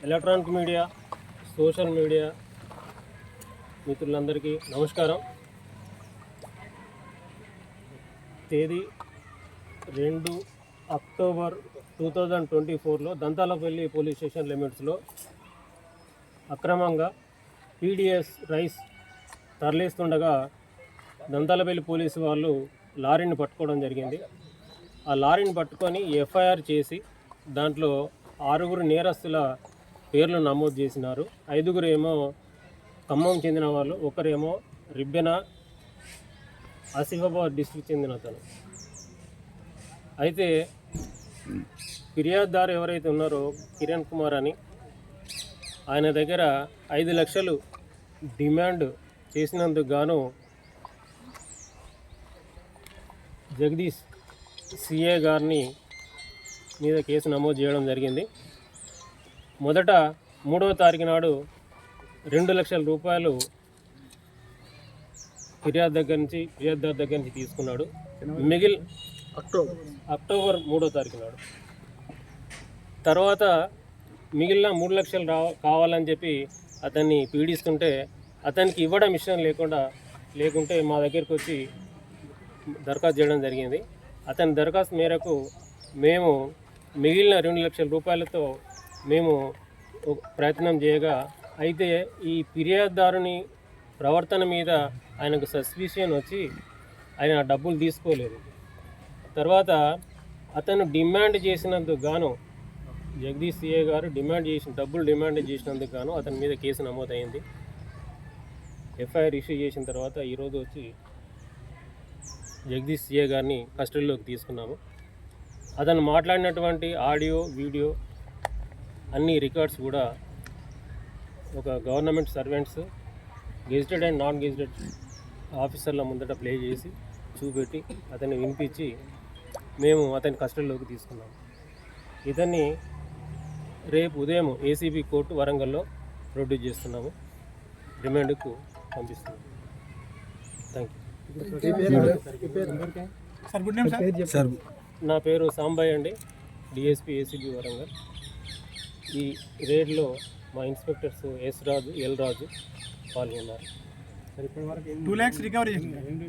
Electronic media, social media మిత్రులందరికీ నమస్కారం. తేదీ 2 అక్టోబర్ 2024లో దంతాలపల్లి పోలీస్ స్టేషన్ లిమిట్స్లో అక్రమంగా పీడిఎస్ రైస్ తరలిస్తుండగా దంతాలపల్లి పోలీసు వాళ్ళు లారీని పట్టుకోవడం జరిగింది. ఆ లారీని పట్టుకొని ఎఫ్ఐఆర్ చేసి దాంట్లో 6 నేరస్తుల పేర్లు నమోదు చేసినారు. 5 ఏమో ఖమ్మం చెందిన వాళ్ళు, ఒకరేమో రిబ్బెన ఆసిఫాబాద్ డిస్ట్రిక్ట్ చెందిన అతను. అయితే ఫిర్యాదుదారు ఎవరైతే ఉన్నారో కిరణ్ కుమార్ అని, ఆయన దగ్గర 5 లక్షలు డిమాండ్ చేసినందుకు గాను జగదీష్ సిఏ గారిని మీద కేసు నమోదు చేయడం జరిగింది. మొదట 3వ తారీఖు నాడు 2 లక్షల రూపాయలు ఫిర్యాదుదారు దగ్గర నుంచి తీసుకున్నాడు. అక్టోబర్ 3వ తారీఖు నాడు. తర్వాత మిగిలిన 3 లక్షలు కావాలని చెప్పి అతన్ని పీడిస్తుంటే అతనికి ఇవ్వడం ఇష్టం లేకుంటే మా దగ్గరికి వచ్చి దరఖాస్తు చేయడం జరిగింది. అతని దరఖాస్తు మేరకు మేము మిగిలిన 2 లక్షల రూపాయలతో మేము ప్రయత్నం చేయగా, అయితే ఈ ఫిర్యాదుదారుని ప్రవర్తన మీద ఆయనకు సస్పిషన్ వచ్చి ఆయన డబ్బులు తీసుకోలేదు. తర్వాత అతను డిమాండ్ చేసినందుకు గాను జగదీష్ సిఏ గారు డబ్బులు డిమాండ్ చేసినందుకు గాను అతని మీద కేసు నమోదైంది. ఎఫ్ఐఆర్ ఇష్యూ చేసిన తర్వాత ఈరోజు వచ్చి జగదీష్ సిఏ గారిని కస్టడీలోకి తీసుకున్నాము. అతను మాట్లాడినటువంటి ఆడియో, వీడియో అన్ని రికార్డ్స్ కూడా ఒక government servants, gazetted and non gazetted ఆఫీసర్ల ముందట ప్లే చేసి చూపెట్టి అతన్ని వినిపించి మేము అతని కస్టడీలోకి తీసుకున్నాము. ఇతన్ని రేపు ఉదయం ఏసీబీ కోర్టు వరంగల్లో ప్రొడ్యూస్ చేస్తున్నాము. రిమాండ్కు పంపిస్తున్నాము. Thank you. నా పేరు సాంబయ్య అండి, డిఎస్పీ ఏసీబీ వరంగల్. ఈ రేడ్లో మా ఇన్స్పెక్టర్స్ ఎస్ రాజు, ఎల్ రాజు పాల్గొన్నారు. 2 lakhs రికవరీ చేసింది.